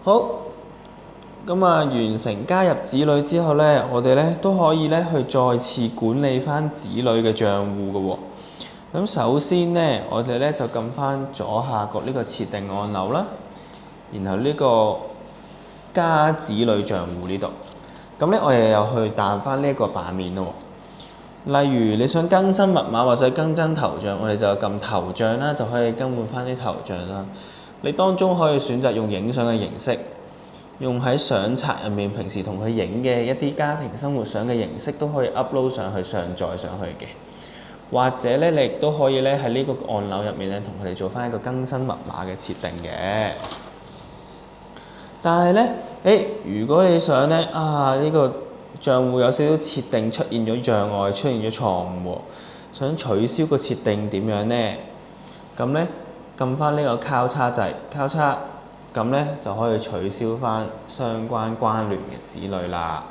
好，咁完成加入子女之後呢，我哋呢都可以呢去再次管理翻子女嘅帳戶嘅喎。咁首先呢，我哋呢就撳翻左下角呢個設定按鈕啦，然後呢個加子女帳戶呢度，咁呢我哋又去彈翻呢一個版面咯。例如你想更新密碼或者更新頭像，我哋就撳頭像啦，就可以更換翻啲頭像啦。你當中可以選擇用影相嘅形式，用喺相冊入面平時同佢影嘅一啲家庭生活相嘅形式都可以 upload 上去上載上去嘅。或者咧，你亦都可以咧喺呢個按鈕入面咧，同佢哋做翻一個更新密碼嘅設定嘅。但係咧，如果你想咧呢個帳戶有少少設定出現咗障礙，出現咗錯誤喎，想取消個設定點樣呢？咁咧撳翻呢個交叉掣，咁咧就可以取消翻相關關聯嘅子女啦。